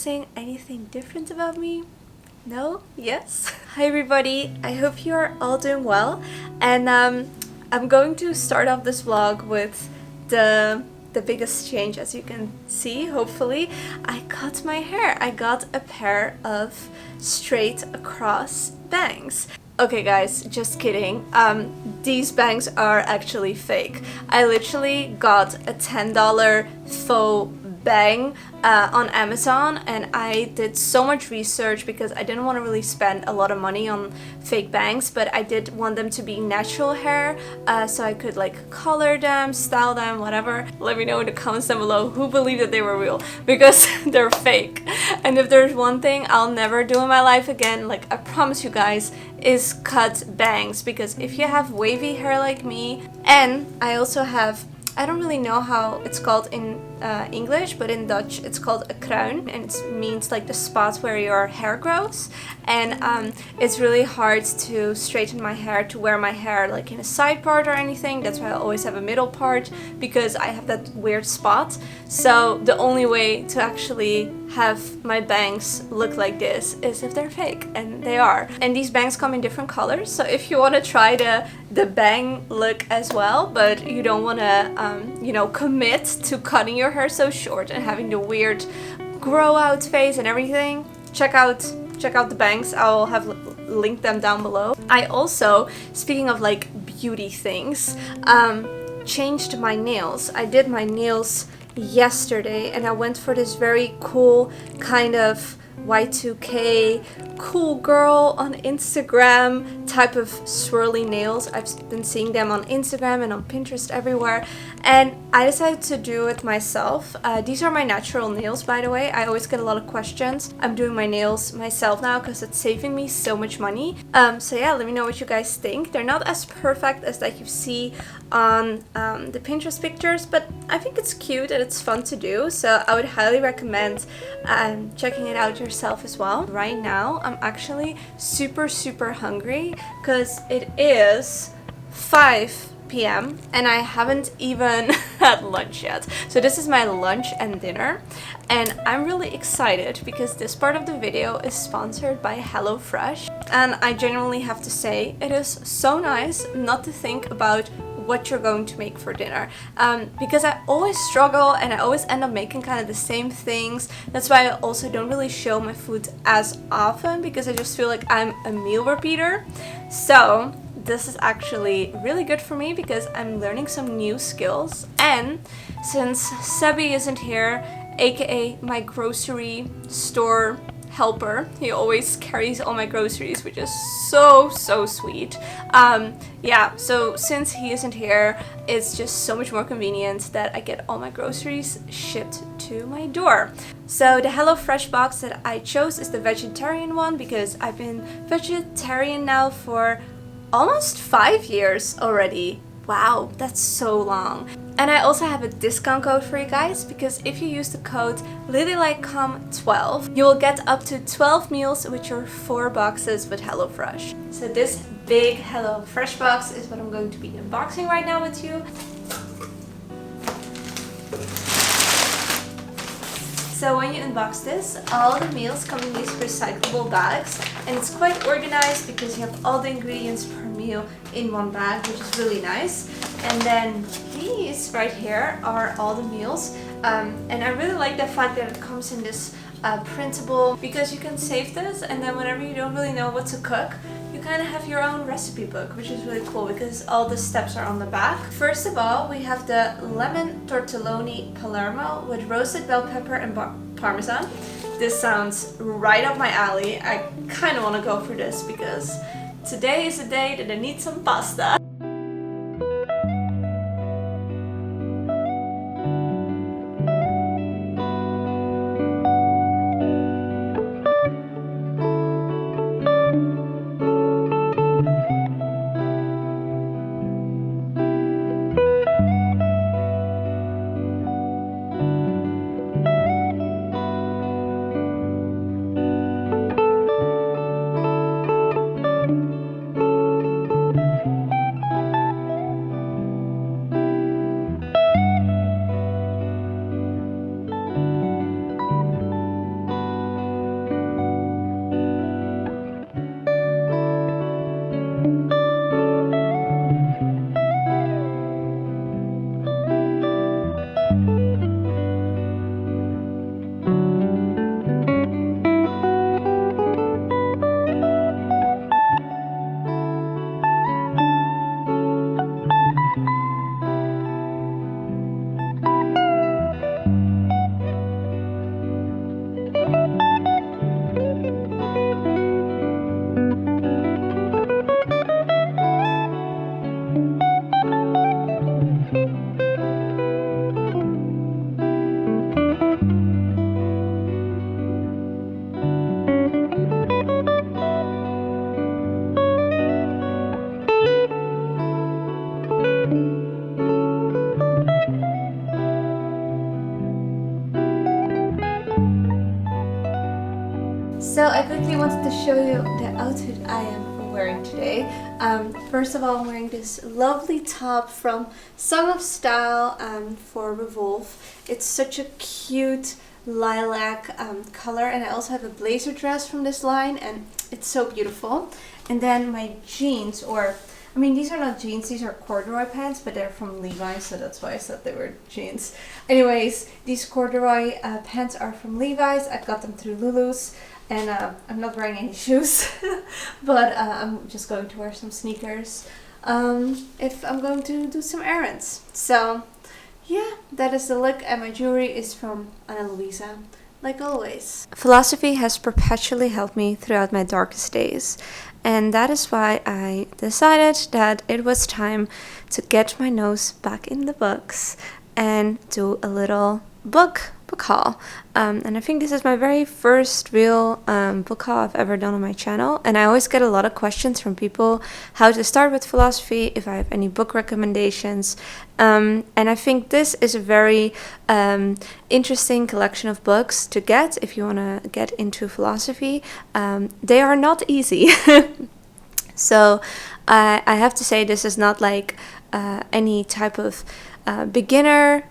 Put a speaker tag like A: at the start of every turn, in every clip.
A: noticing anything different about me? No? Yes? Hi everybody, I hope you're all doing well, and I'm going to start off this vlog with the biggest change. As you can see, hopefully, I cut my hair. I got a pair of straight across bangs. Okay guys, just kidding. These bangs are actually fake. I literally got a $10 faux bang on Amazon, and I did so much research because I didn't want to really spend a lot of money on fake bangs, but I did want them to be natural hair, so I could like color them, style them, whatever. Let me know in the comments down below who believed that they were real, because they're fake. And if there's one thing I'll never do in my life again, like I promise you guys, is cut bangs. Because if you have wavy hair like me, and I also have, I don't really know how it's called in English, but in Dutch it's called a kruin, and it means like the spots where your hair grows. And it's really hard to straighten my hair, to wear my hair like in a side part or anything. That's why I always have a middle part, because I have that weird spot. So the only way to actually have my bangs look like this is if they're fake, and they are. And these bangs come in different colors, so if you want to try the bang look as well, but you don't want to you know, commit to cutting your hair so short and having the weird grow out phase and everything, check out the bangs. I'll have linked them down below. I also, speaking of like beauty things, changed my nails. I did my nails yesterday, and I went for this very cool kind of Y2K cool girl on Instagram type of swirly nails. I've been seeing them on Instagram and on Pinterest, everywhere, and I decided to do it myself. These are my natural nails, by the way. I always get a lot of questions. I'm doing my nails myself now because it's saving me so much money. So yeah, let me know what you guys think. They're not as perfect as that you see on the Pinterest pictures, but I think it's cute and it's fun to do, so I would highly recommend checking it out yourself as well. Right now I'm actually super hungry because it is 5 p.m. and I haven't even had lunch yet. So this is my lunch and dinner, and I'm really excited because this part of the video is sponsored by HelloFresh, and I genuinely have to say it is so nice not to think about what you're going to make for dinner, because I always struggle and I always end up making kind of the same things. That's why I also don't really show my food as often, because I just feel like I'm a meal repeater. So this is actually really good for me because I'm learning some new skills. And since Sebi isn't here, aka my grocery store helper, he always carries all my groceries, which is so sweet. Yeah, so since he isn't here, it's just so much more convenient that I get all my groceries shipped to my door. So the HelloFresh box that I chose is the vegetarian one, because I've been vegetarian now for almost 5 years already. Wow, that's so long. And I also have a discount code for you guys, because if you use the code LilyLikeCom 12, you will get up to 12 meals with your 4 boxes with HelloFresh. So this big HelloFresh box is what I'm going to be unboxing right now with you. So when you unbox this, all the meals come in these recyclable bags, and it's quite organized because you have all the ingredients per meal in one bag, which is really nice. And then these right here are all the meals, and I really like the fact that it comes in this printable, because you can save this, and then whenever you don't really know what to cook, you kind of have your own recipe book, which is really cool because all the steps are on the back. First of all, we have the lemon tortelloni Palermo with roasted bell pepper and parmesan. This sounds right up my alley. I kind of want to go for this because today is a day that I need some pasta. I quickly wanted to show you the outfit I am wearing today. First of all, I'm wearing this lovely top from Song of Style for Revolve. It's such a cute lilac color, and I also have a blazer dress from this line, and it's so beautiful. And then my jeans, or I mean, these are not jeans, these are corduroy pants, but they're from Levi's, so that's why I said they were jeans. Anyways, these corduroy pants are from Levi's. I got them through Lulu's, and I'm not wearing any shoes, but I'm just going to wear some sneakers if I'm going to do some errands. So yeah, that is the look, and my jewelry is from Ana Luisa, like always. Philosophy has perpetually helped me throughout my darkest days. And that is why I decided that it was time to get my nose back in the books and do a little book haul. And I think this is my very first real book haul I've ever done on my channel. And I always get a lot of questions from people how to start with philosophy, if I have any book recommendations. And I think this is a very interesting collection of books to get if you want to get into philosophy. They are not easy. So I have to say this is not like any type of beginner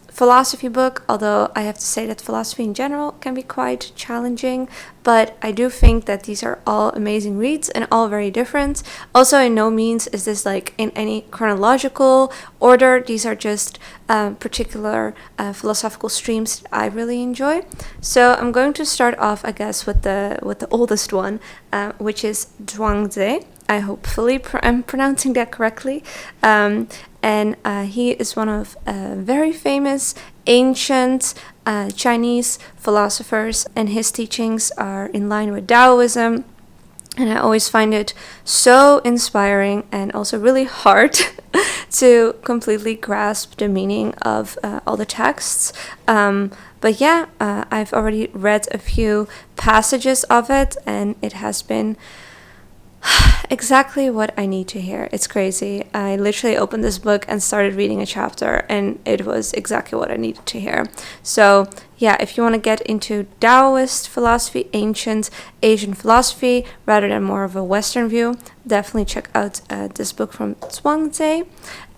A: philosophy book, although I have to say that philosophy in general can be quite challenging, but I do think that these are all amazing reads and all very different. Also, in no means is this like in any chronological order. These are just particular philosophical streams that I really enjoy. So I'm going to start off, I guess, with the oldest one, which is Zhuangzi. I hopefully I'm pronouncing that correctly. And he is one of very famous ancient Chinese philosophers, and his teachings are in line with Taoism. And I always find it so inspiring and also really hard to completely grasp the meaning of all the texts. But yeah, I've already read a few passages of it, and it has been exactly what I need to hear. It's crazy. I literally opened this book and started reading a chapter, and it was exactly what I needed to hear. So yeah, if you want to get into Taoist philosophy, ancient Asian philosophy, rather than more of a Western view, definitely check out this book from Zhuangzi.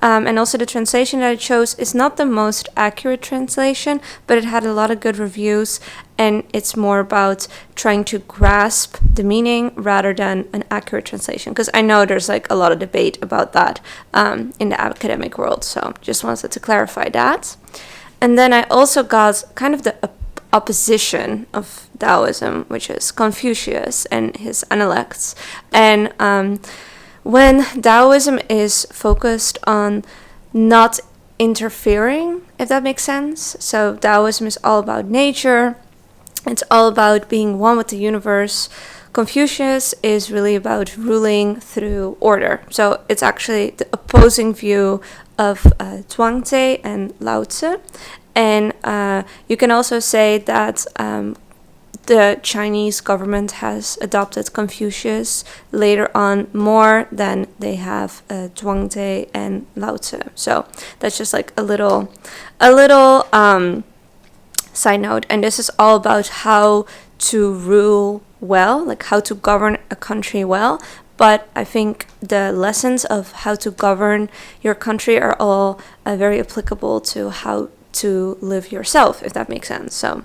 A: And also the translation that I chose is not the most accurate translation, but it had a lot of good reviews, and it's more about trying to grasp the meaning rather than an accurate translation, because I know there's like a lot of debate about that in the academic world, so just wanted to clarify that. And then I also got kind of the opposition of Taoism, which is Confucius and his Analects. And when Taoism is focused on not interfering, if that makes sense. So Taoism is all about nature. It's all about being one with the universe. Confucius is really about ruling through order. So it's actually the opposing view of Zhuangzi and Lao Tzu. And you can also say that the Chinese government has adopted Confucius later on more than they have Zhuangzi and Lao Tzu. So that's just like a little side note. And this is all about how to rule well, like how to govern a country well. But I think the lessons of how to govern your country are all very applicable to how to live yourself, if that makes sense. So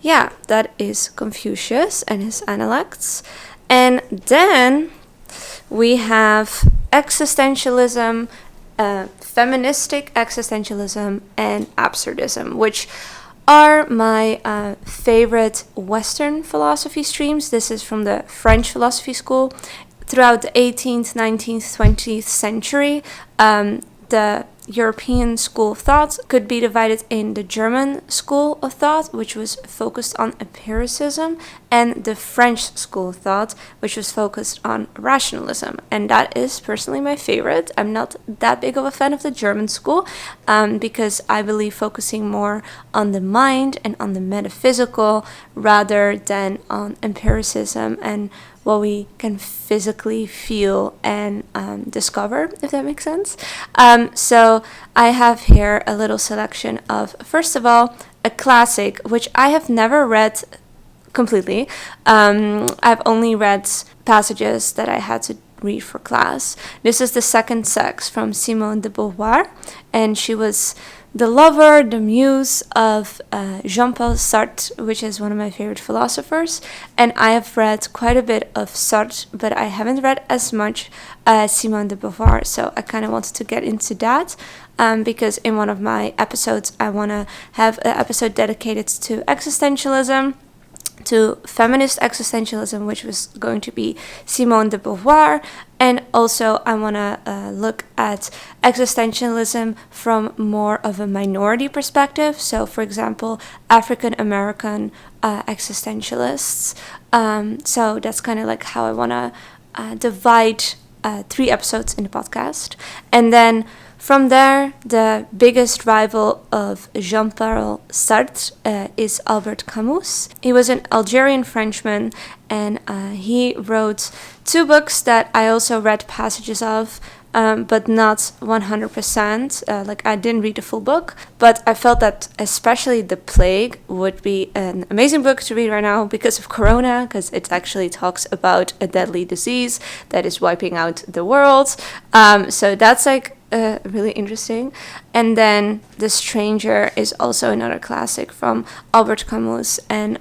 A: yeah, that is Confucius and his Analects. And then we have existentialism, feministic existentialism, and absurdism, which are my favorite Western philosophy streams. This is from the French philosophy school. Throughout the 18th, 19th, 20th century, the European school of thought could be divided in the German school of thought, which was focused on empiricism, and the French school of thought, which was focused on rationalism. And that is personally my favorite. I'm not that big of a fan of the German school because I believe focusing more on the mind and on the metaphysical rather than on empiricism and what we can physically feel and discover, if that makes sense. So I have here a little selection of, first of all, a classic, which I have never read completely. I've only read passages that I had to read for class. This is The Second Sex from Simone de Beauvoir, and she was the lover, the muse of Jean-Paul Sartre, which is one of my favorite philosophers. And I have read quite a bit of Sartre, but I haven't read as much as Simone de Beauvoir, so I kind of wanted to get into that. Because in one of my episodes, I want to have an episode dedicated to existentialism, to feminist existentialism, which was going to be Simone de Beauvoir. And also I want to look at existentialism from more of a minority perspective. So, for example, African American existentialists. So that's kind of like how I want to divide 3 episodes in the podcast. And then from there, the biggest rival of Jean-Paul Sartre is Albert Camus. He was an Algerian Frenchman, and he wrote 2 books that I also read passages of, but not 100%. Like, I didn't read the full book, but I felt that especially The Plague would be an amazing book to read right now because of Corona, because it actually talks about a deadly disease that is wiping out the world. So that's like really interesting. And then The Stranger is also another classic from Albert Camus, and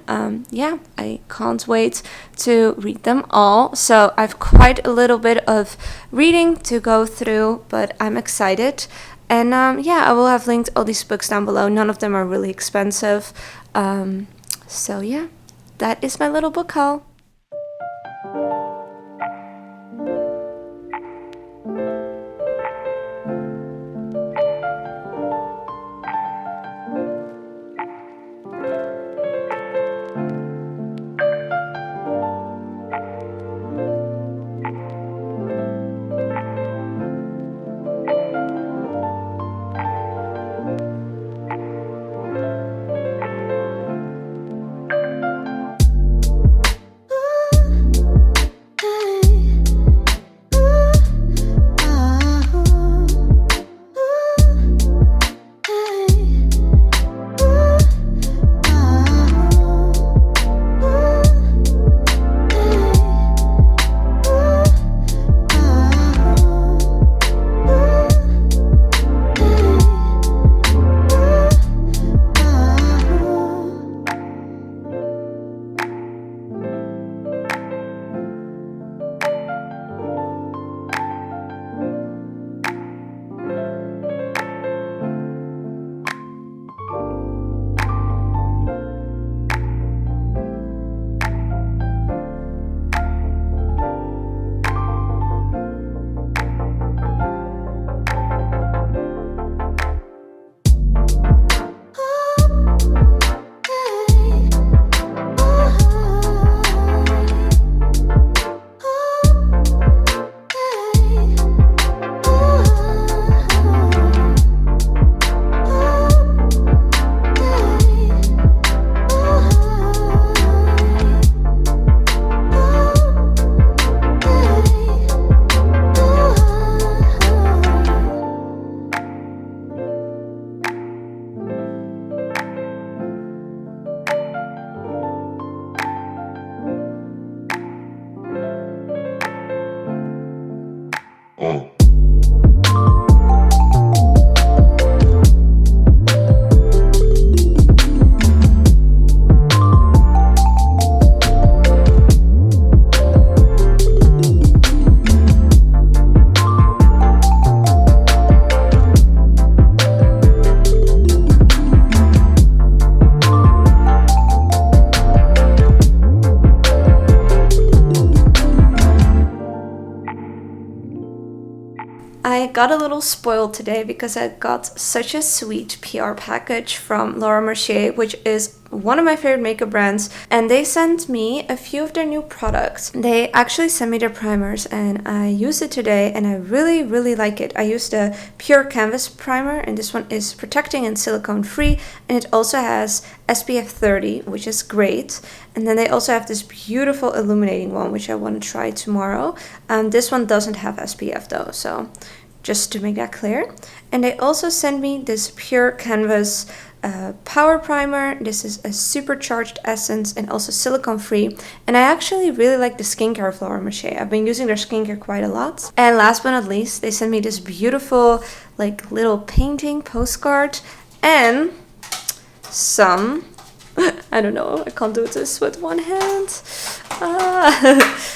A: yeah, I can't wait to read them all. So I've quite a little bit of reading to go through, but I'm excited. And yeah, I will have linked all these books down below. None of them are really expensive. So yeah, that is my little book haul. I got a little spoiled today because I got such a sweet PR package from Laura Mercier, which is one of my favorite makeup brands, and they sent me a few of their new products. They actually sent me their primers, and I used it today, and I really like it. I used a Pure Canvas primer, and this one is protecting and silicone free, and it also has SPF 30, which is great. And then they also have this beautiful illuminating one, which I want to try tomorrow. This one doesn't have SPF though, so just to make that clear. And they also sent me this pure canvas power primer. This is a supercharged essence and also silicone free, and I actually really like the skincare of Laura Mercier. I've been using their skincare quite a lot. And last but not least, they sent me this beautiful like little painting postcard and some I don't know, I can't do this with one hand.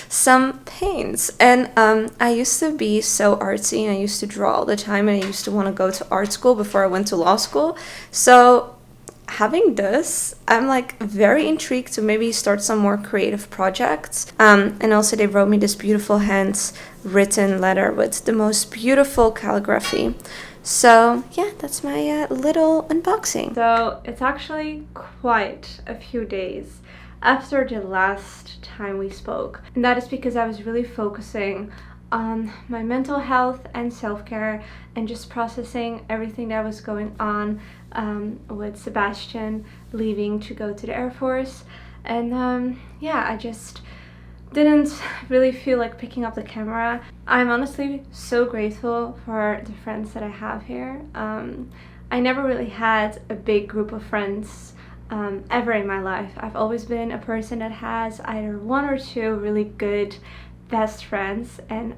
A: Some paints. And I used to be so artsy and I used to draw all the time, and I used to want to go to art school before I went to law school. So having this, I'm like very intrigued to maybe start some more creative projects. And also they wrote me this beautiful handwritten letter with the most beautiful calligraphy. So yeah, that's my little unboxing. So it's actually quite a few days after the last time we spoke, and that is because I was really focusing on my mental health and self-care and just processing everything that was going on with Sebastian leaving to go to the Air Force. And yeah, I just didn't really feel like picking up the camera. I'm honestly so grateful for the friends that I have here. I never really had a big group of friends ever in my life. I've always been a person that has either one or two really good best friends, and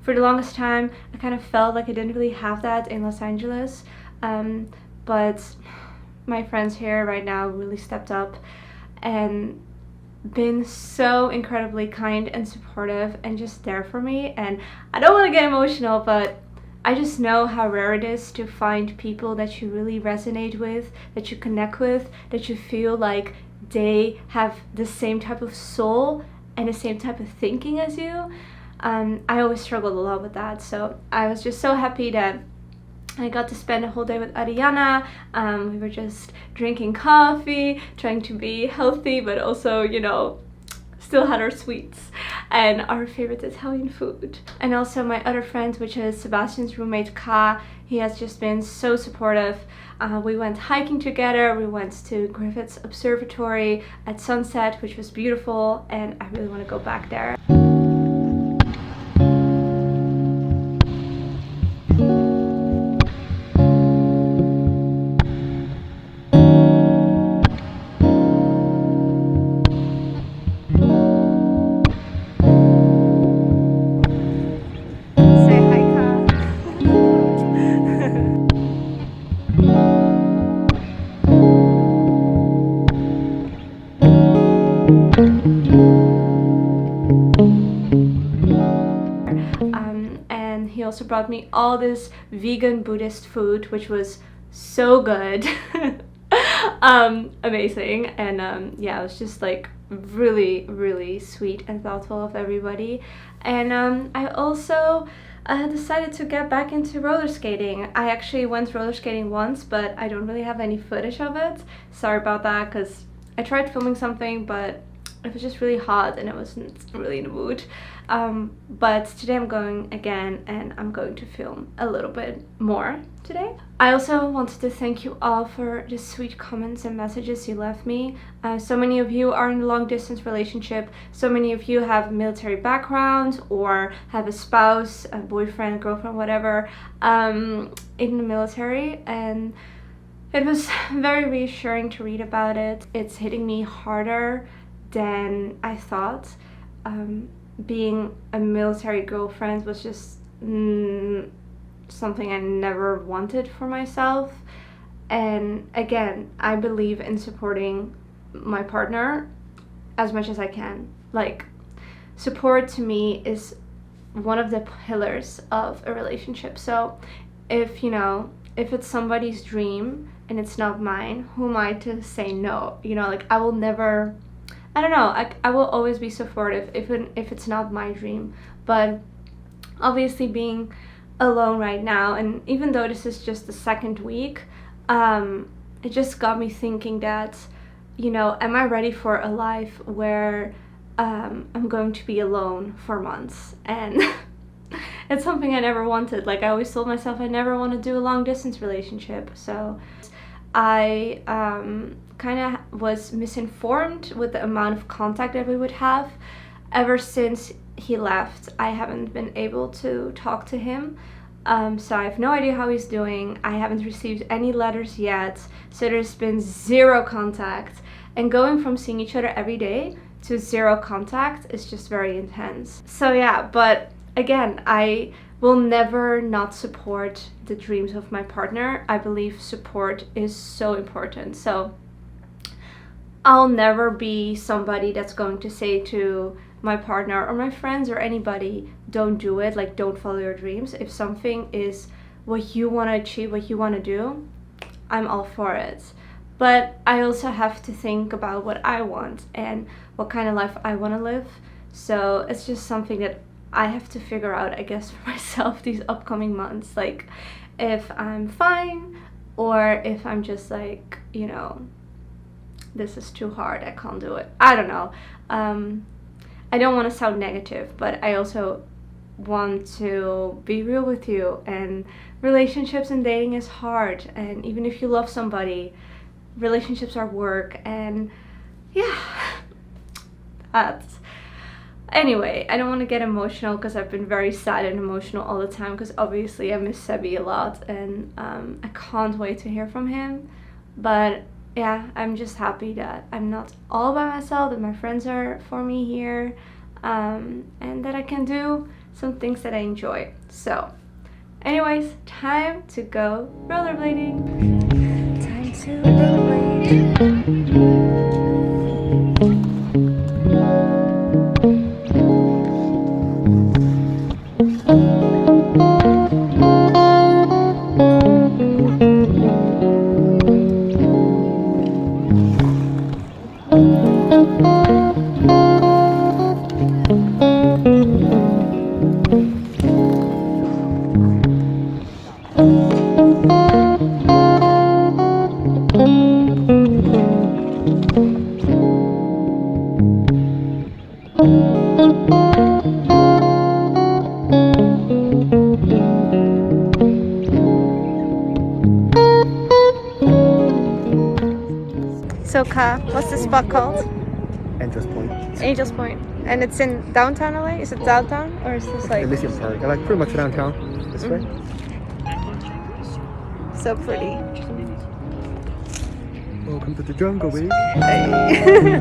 A: for the longest time I kind of felt like I didn't really have that in Los Angeles, but my friends here right now really stepped up and been so incredibly kind and supportive and just there for me. And I don't want to get emotional, but I just know how rare it is to find people that you really resonate with, that you connect with, that you feel like they have the same type of soul and the same type of thinking as you. I always struggled a lot with that, so I was just so happy that I got to spend a whole day with Ariana. We were just drinking coffee, trying to be healthy, but also, you know, still had our sweets and our favorite Italian food. And also my other friend, which is Sebastian's roommate Ka, he has just been so supportive. We went hiking together, we went to Griffith's Observatory at sunset, which was beautiful, and I really want to go back there. And he also brought me all this vegan Buddhist food, which was so good. Amazing. And yeah, it was just like really sweet and thoughtful of everybody. And I also decided to get back into roller skating. I actually went roller skating once, but I don't really have any footage of it. Sorry about that, because I tried filming something, but it was just really hot and I wasn't really in the mood. But today I'm going again, and I'm going to film a little bit more today. I also wanted to thank you all for the sweet comments and messages you left me. So many of you are in a long distance relationship. So many of you have a military background or have a spouse, a boyfriend, girlfriend, whatever, in the military. And it was very reassuring to read about it. It's hitting me harder than I thought. Being a military girlfriend was just something I never wanted for myself. And again, I believe in supporting my partner as much as I can. Like, support to me is one of the pillars of a relationship. So if, you know, if it's somebody's dream and it's not mine, who am I to say no? You know, like, I will never, I don't know, I will always be supportive if it's not my dream. But obviously being alone right now, and even though this is just the second week, it just got me thinking that, you know, am I ready for a life where I'm going to be alone for months? And it's something I never wanted. Like, I always told myself I never want to do a long distance relationship. So I kind of was misinformed with the amount of contact that we would have. Ever since he left, I haven't been able to talk to him. So I have no idea how he's doing. I haven't received any letters yet, so there's been zero contact. And going from seeing each other every day to zero contact is just very intense. So yeah, but again, I will never not support the dreams of my partner. I believe support is so important. So I'll never be somebody that's going to say to my partner or my friends or anybody, don't do it, like don't follow your dreams. If something is what you want to achieve, what you want to do, I'm all for it. But I also have to think about what I want and what kind of life I want to live. So it's just something that I have to figure out, I guess, for myself these upcoming months. Like if I'm fine or if I'm just like, you know, this is too hard, I can't do it. I don't know. I don't want to sound negative, but I also want to be real with you. And relationships and dating is hard. And even if you love somebody, relationships are work. And yeah, that's... Anyway, I don't want to get emotional because I've been very sad and emotional all the time because obviously I miss Sebi a lot and I can't wait to hear from him. But yeah, I'm just happy that I'm not all by myself, that my friends are for me here, and that I can do some things that I enjoy. So anyways, time to go rollerblading. Time to rollerblade. So Ka, what's this spot called?
B: Angel's Point.
A: Angel's Point. And it's in downtown LA? Is it downtown? Or is this like...
B: Elysium Park. I like pretty much downtown. This way.
A: So pretty.
B: Welcome to the jungle, baby.
A: Hey.